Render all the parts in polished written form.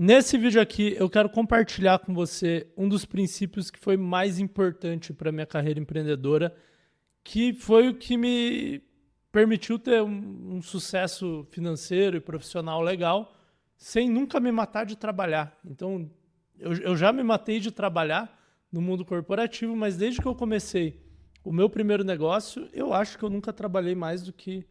Nesse vídeo aqui, eu quero compartilhar com você um dos princípios que foi mais importante para minha carreira empreendedora, que foi o que me permitiu ter um sucesso financeiro e profissional legal, sem nunca me matar de trabalhar. Então, eu já me matei de trabalhar no mundo corporativo, mas desde que eu comecei o meu primeiro negócio, eu acho que eu nunca trabalhei mais do que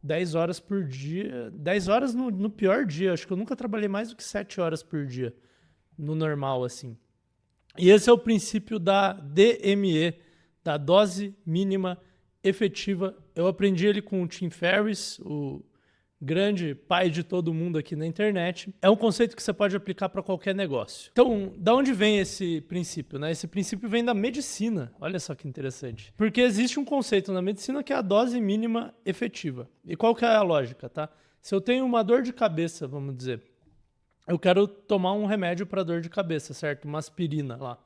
10 horas por dia. 10 horas no pior dia. Acho que eu nunca trabalhei mais do que 7 horas por dia. No normal, assim. E esse é o princípio da DME, da dose mínima efetiva. Eu aprendi ele com o Tim Ferriss, o grande pai de todo mundo aqui na internet. É um conceito que você pode aplicar para qualquer negócio. Então, da onde vem esse princípio, né? Esse princípio vem da medicina. Olha só que interessante. Porque existe um conceito na medicina que é a dose mínima efetiva. E qual que é a lógica, tá? Se eu tenho uma dor de cabeça, vamos dizer, eu quero tomar um remédio para dor de cabeça, certo? Uma aspirina lá,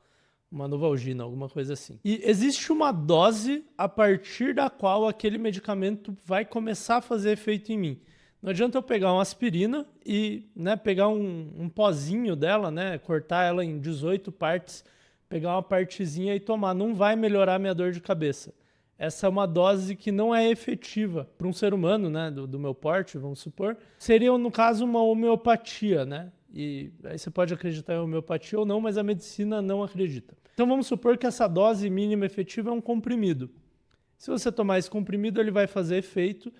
uma Novalgina, alguma coisa assim. E existe uma dose a partir da qual aquele medicamento vai começar a fazer efeito em mim. Não adianta eu pegar uma aspirina e pegar um pozinho dela, cortar ela em 18 partes, pegar uma partezinha e tomar. Não vai melhorar minha dor de cabeça. Essa é uma dose que não é efetiva para um ser humano, do meu porte, vamos supor. Seria, no caso, uma homeopatia, E aí você pode acreditar em homeopatia ou não, mas a medicina não acredita. Então vamos supor que essa dose mínima efetiva é um comprimido. Se você tomar esse comprimido, ele vai fazer efeito.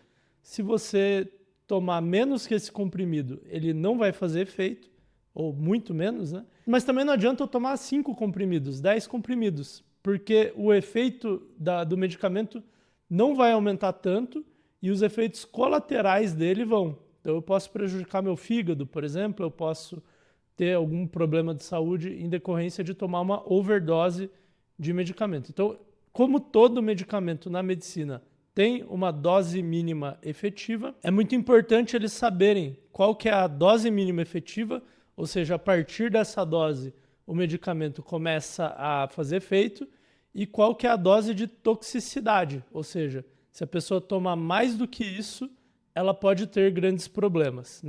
Se você tomar menos que esse comprimido, ele não vai fazer efeito, ou muito menos, Mas também não adianta eu tomar 5 comprimidos, 10 comprimidos, porque o efeito do medicamento não vai aumentar tanto e os efeitos colaterais dele vão. Então eu posso prejudicar meu fígado, por exemplo, eu posso ter algum problema de saúde em decorrência de tomar uma overdose de medicamento. Então, como todo medicamento na medicina tem uma dose mínima efetiva, é muito importante eles saberem qual que é a dose mínima efetiva, ou seja, a partir dessa dose o medicamento começa a fazer efeito, e qual que é a dose de toxicidade, ou seja, se a pessoa toma mais do que isso, ela pode ter grandes problemas,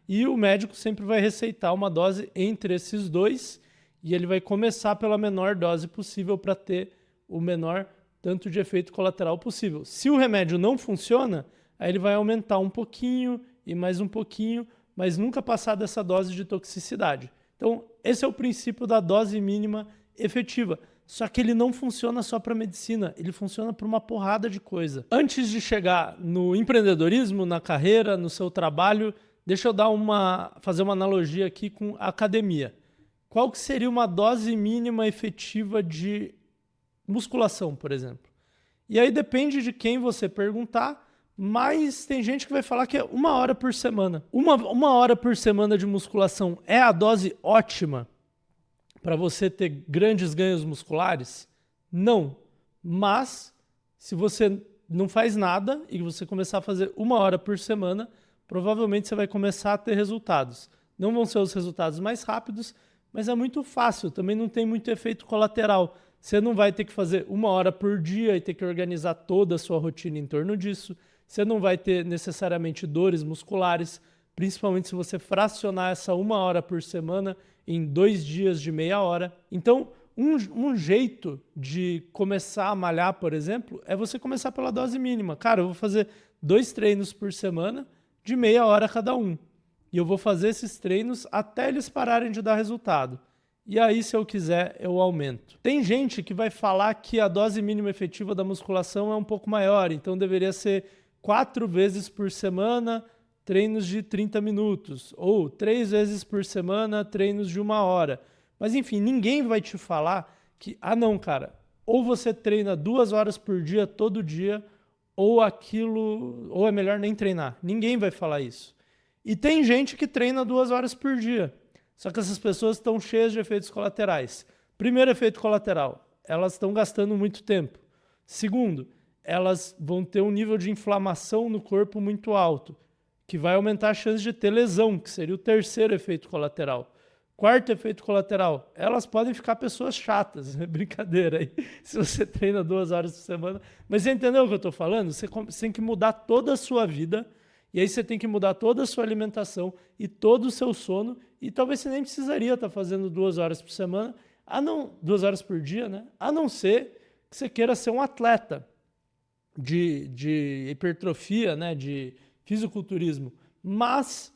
E o médico sempre vai receitar uma dose entre esses dois, e ele vai começar pela menor dose possível para ter o menor tanto de efeito colateral possível. Se o remédio não funciona, aí ele vai aumentar um pouquinho e mais um pouquinho, mas nunca passar dessa dose de toxicidade. Então, esse é o princípio da dose mínima efetiva. Só que ele não funciona só para medicina, ele funciona para uma porrada de coisa. Antes de chegar no empreendedorismo, na carreira, no seu trabalho, deixa eu fazer uma analogia aqui com a academia. Qual que seria uma dose mínima efetiva de musculação, por exemplo? E aí depende de quem você perguntar, mas tem gente que vai falar que é 1 hora por semana. Uma hora por semana de musculação é a dose ótima para você ter grandes ganhos musculares? Não. Mas, se você não faz nada e você começar a fazer 1 hora por semana, provavelmente você vai começar a ter resultados. Não vão ser os resultados mais rápidos, mas é muito fácil, também não tem muito efeito colateral. Você não vai ter que fazer 1 hora por dia e ter que organizar toda a sua rotina em torno disso. Você não vai ter necessariamente dores musculares, principalmente se você fracionar essa 1 hora por semana em 2 dias de meia hora. Então, um jeito de começar a malhar, por exemplo, é você começar pela dose mínima. Cara, eu vou fazer 2 treinos por semana de meia hora cada um. E eu vou fazer esses treinos até eles pararem de dar resultado. E aí, se eu quiser, eu aumento. Tem gente que vai falar que a dose mínima efetiva da musculação é um pouco maior, então deveria ser 4 vezes por semana, treinos de 30 minutos, ou 3 vezes por semana, treinos de 1 hora. Mas enfim, ninguém vai te falar que, não, cara, ou você treina 2 horas por dia, todo dia, ou é melhor nem treinar. Ninguém vai falar isso. E tem gente que treina 2 horas por dia. Só que essas pessoas estão cheias de efeitos colaterais. Primeiro efeito colateral, elas estão gastando muito tempo. Segundo, elas vão ter um nível de inflamação no corpo muito alto, que vai aumentar a chance de ter lesão, que seria o terceiro efeito colateral. Quarto efeito colateral, elas podem ficar pessoas chatas, brincadeira aí, se você treina 2 horas por semana. Mas você entendeu o que eu estou falando? Você tem que mudar toda a sua vida E aí você tem que mudar toda a sua alimentação e todo o seu sono, e talvez você nem precisaria estar fazendo 2 horas por semana, 2 horas por dia, né? A não ser que você queira ser um atleta de hipertrofia, né? De fisiculturismo. Mas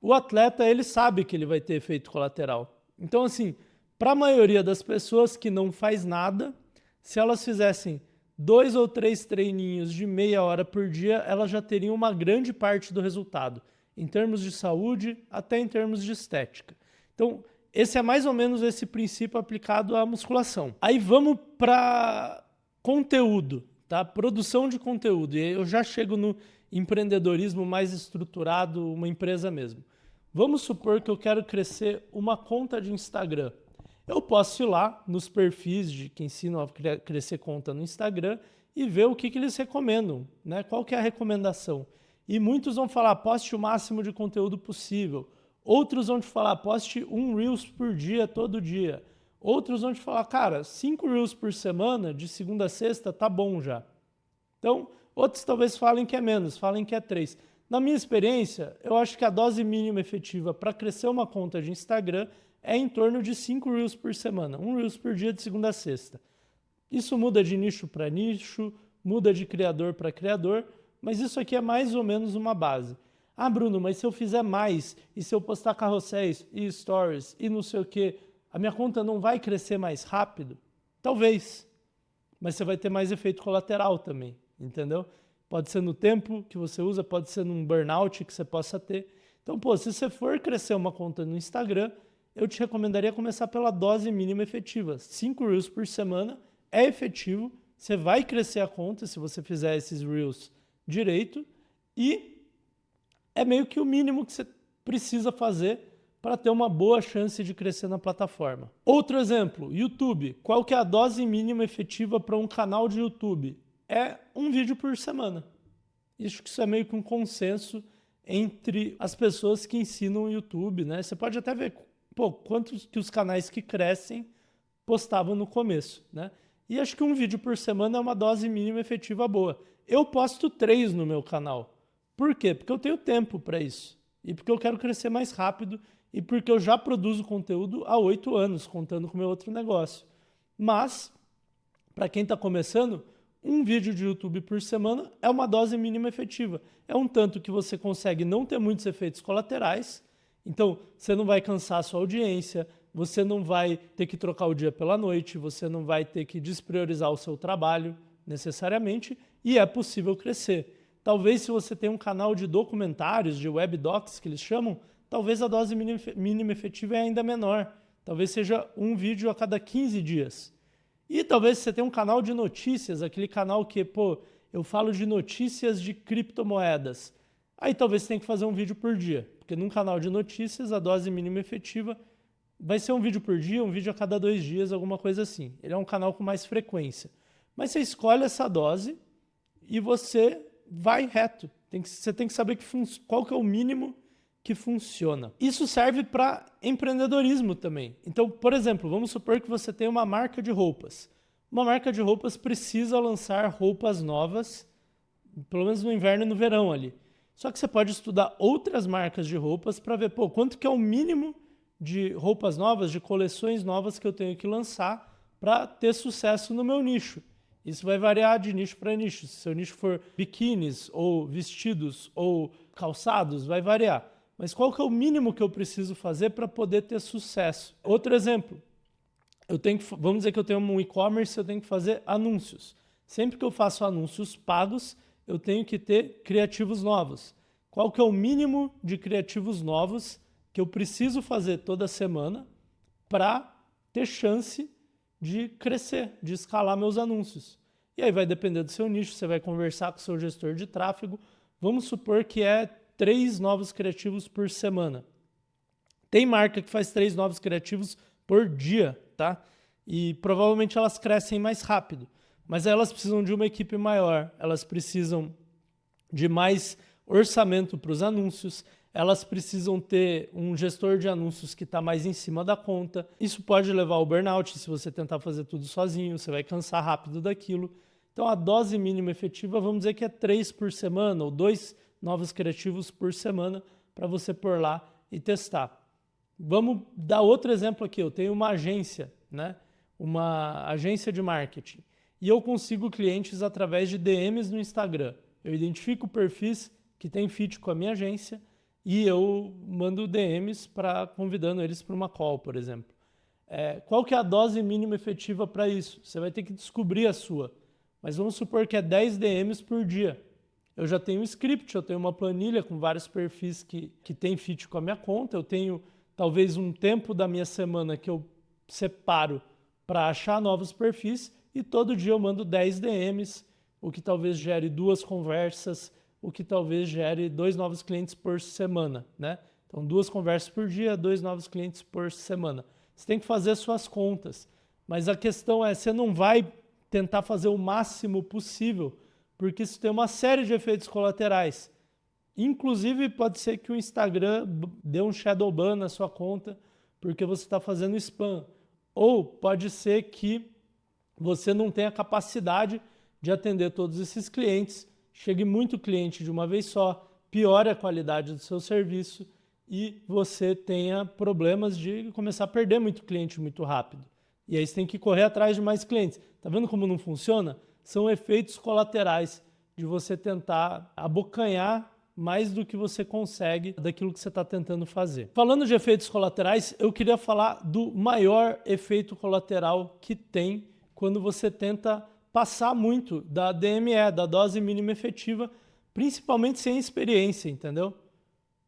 o atleta, ele sabe que ele vai ter efeito colateral. Então, assim, para a maioria das pessoas que não faz nada, se elas fizessem 2 ou 3 treininhos de meia hora por dia, elas já teriam uma grande parte do resultado, em termos de saúde, até em termos de estética. Então, esse é mais ou menos esse princípio aplicado à musculação. Aí vamos para conteúdo, tá? Produção de conteúdo. E aí eu já chego no empreendedorismo mais estruturado, uma empresa mesmo. Vamos supor que eu quero crescer uma conta de Instagram. Eu posso ir lá nos perfis de que ensinam a crescer conta no Instagram e ver o que eles recomendam, né? Qual que é a recomendação. E muitos vão falar, poste o máximo de conteúdo possível. Outros vão te falar, poste 1 Reels por dia, todo dia. Outros vão te falar, cara, 5 Reels por semana, de segunda a sexta, tá bom já. Então, outros talvez falem que é menos, falem que é 3. Na minha experiência, eu acho que a dose mínima efetiva para crescer uma conta de Instagram é em torno de 5 Reels por semana, 1 Reels por dia de segunda a sexta. Isso muda de nicho para nicho, muda de criador para criador, mas isso aqui é mais ou menos uma base. Ah, Bruno, mas se eu fizer mais, e se eu postar carrosséis e stories e não sei o quê, a minha conta não vai crescer mais rápido? Talvez, mas você vai ter mais efeito colateral também, entendeu? Pode ser no tempo que você usa, pode ser num burnout que você possa ter. Então, se você for crescer uma conta no Instagram, eu te recomendaria começar pela dose mínima efetiva. 5 Reels por semana é efetivo, você vai crescer a conta se você fizer esses Reels direito e é meio que o mínimo que você precisa fazer para ter uma boa chance de crescer na plataforma. Outro exemplo, YouTube. Qual que é a dose mínima efetiva para um canal de YouTube? É 1 vídeo por semana. Acho que isso é meio que um consenso entre as pessoas que ensinam o YouTube, né? Você pode até ver quantos que os canais que crescem postavam no começo, né? E acho que 1 vídeo por semana é uma dose mínima efetiva boa. Eu posto 3 no meu canal. Por quê? Porque eu tenho tempo para isso. E porque eu quero crescer mais rápido e porque eu já produzo conteúdo há 8 anos, contando com o meu outro negócio. Mas, para quem está começando, 1 vídeo de YouTube por semana é uma dose mínima efetiva. É um tanto que você consegue não ter muitos efeitos colaterais. Então, você não vai cansar a sua audiência, você não vai ter que trocar o dia pela noite, você não vai ter que despriorizar o seu trabalho necessariamente, e é possível crescer. Talvez se você tem um canal de documentários, de webdocs que eles chamam, talvez a dose mínima efetiva é ainda menor. Talvez seja 1 vídeo a cada 15 dias. E talvez você tenha um canal de notícias, aquele canal que, eu falo de notícias de criptomoedas. Aí talvez você tenha que fazer 1 vídeo por dia, porque num canal de notícias a dose mínima efetiva vai ser 1 vídeo por dia, 1 vídeo a cada 2 dias, alguma coisa assim. Ele é um canal com mais frequência. Mas você escolhe essa dose e você vai reto. Você tem que saber qual que é o mínimo que funciona. Isso serve para empreendedorismo também. Então, por exemplo, vamos supor que você tem uma marca de roupas. Uma marca de roupas precisa lançar roupas novas, pelo menos no inverno e no verão ali. Só que você pode estudar outras marcas de roupas para ver, quanto que é o mínimo de roupas novas, de coleções novas que eu tenho que lançar para ter sucesso no meu nicho. Isso vai variar de nicho para nicho. Se seu nicho for biquínis, ou vestidos, ou calçados, vai variar. Mas qual que é o mínimo que eu preciso fazer para poder ter sucesso? Outro exemplo, vamos dizer que eu tenho um e-commerce, eu tenho que fazer anúncios. Sempre que eu faço anúncios pagos, eu tenho que ter criativos novos. Qual que é o mínimo de criativos novos que eu preciso fazer toda semana para ter chance de crescer, de escalar meus anúncios? E aí vai depender do seu nicho, você vai conversar com o seu gestor de tráfego. Vamos supor que é 3 novos criativos por semana. Tem marca que faz 3 novos criativos por dia, tá? E provavelmente elas crescem mais rápido. Mas elas precisam de uma equipe maior, elas precisam de mais orçamento para os anúncios, elas precisam ter um gestor de anúncios que está mais em cima da conta. Isso pode levar ao burnout se você tentar fazer tudo sozinho, você vai cansar rápido daquilo. Então a dose mínima efetiva, vamos dizer que é 3 por semana ou 2 novos criativos por semana para você pôr lá e testar. Vamos dar outro exemplo aqui. Eu tenho uma agência, né? Uma agência de marketing. E eu consigo clientes através de DMs no Instagram. Eu identifico perfis que têm fit com a minha agência e eu mando DMs convidando eles para uma call, por exemplo. Qual que é a dose mínima efetiva para isso? Você vai ter que descobrir a sua. Mas vamos supor que é 10 DMs por dia. Eu já tenho um script, eu tenho uma planilha com vários perfis que tem fit com a minha conta, eu tenho talvez um tempo da minha semana que eu separo para achar novos perfis e todo dia eu mando 10 DMs, o que talvez gere 2 conversas, o que talvez gere 2 novos clientes por semana, né? Então 2 conversas por dia, 2 novos clientes por semana. Você tem que fazer suas contas, mas a questão é, você não vai tentar fazer o máximo possível, porque isso tem uma série de efeitos colaterais. Inclusive, pode ser que o Instagram dê um shadow ban na sua conta porque você está fazendo spam. Ou pode ser que você não tenha capacidade de atender todos esses clientes, chegue muito cliente de uma vez só, piore a qualidade do seu serviço e você tenha problemas de começar a perder muito cliente muito rápido. E aí você tem que correr atrás de mais clientes. Tá vendo como não funciona? São efeitos colaterais de você tentar abocanhar mais do que você consegue daquilo que você está tentando fazer. Falando de efeitos colaterais, eu queria falar do maior efeito colateral que tem quando você tenta passar muito da DME, da dose mínima efetiva, principalmente sem experiência, entendeu?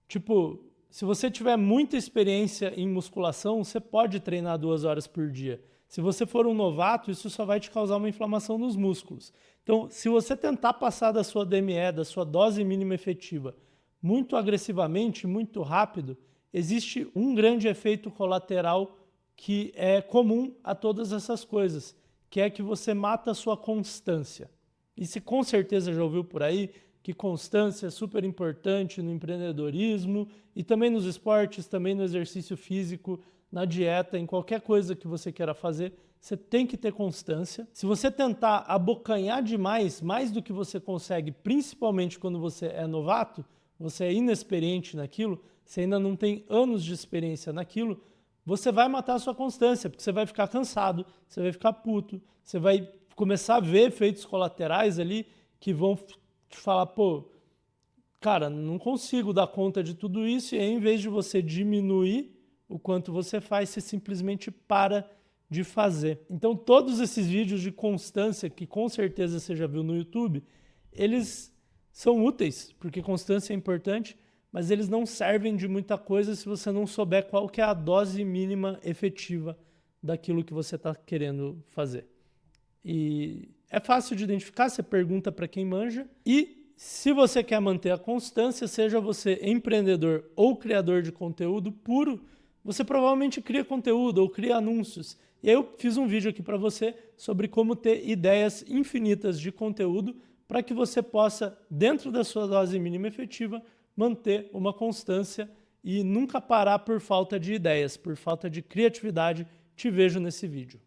Tipo, se você tiver muita experiência em musculação, você pode treinar 2 horas por dia. Se você for um novato, isso só vai te causar uma inflamação nos músculos. Então, se você tentar passar da sua DME, da sua dose mínima efetiva, muito agressivamente, muito rápido, existe um grande efeito colateral que é comum a todas essas coisas, que é que você mata a sua constância. E você com certeza já ouviu por aí que constância é super importante no empreendedorismo e também nos esportes, também no exercício físico, na dieta, em qualquer coisa que você queira fazer, você tem que ter constância. Se você tentar abocanhar demais, mais do que você consegue, principalmente quando você é novato, você é inexperiente naquilo, você ainda não tem anos de experiência naquilo, você vai matar a sua constância, porque você vai ficar cansado, você vai ficar puto, você vai começar a ver efeitos colaterais ali que vão te falar, pô, cara, não consigo dar conta de tudo isso, e aí, em vez de você diminuir o quanto você faz, você simplesmente para de fazer. Então, todos esses vídeos de constância, que com certeza você já viu no YouTube, eles são úteis, porque constância é importante, mas eles não servem de muita coisa se você não souber qual que é a dose mínima efetiva daquilo que você está querendo fazer. E é fácil de identificar, você pergunta para quem manja. E se você quer manter a constância, seja você empreendedor ou criador de conteúdo puro, você provavelmente cria conteúdo ou cria anúncios. E aí eu fiz um vídeo aqui para você sobre como ter ideias infinitas de conteúdo para que você possa, dentro da sua dose mínima efetiva, manter uma constância e nunca parar por falta de ideias, por falta de criatividade. Te vejo nesse vídeo.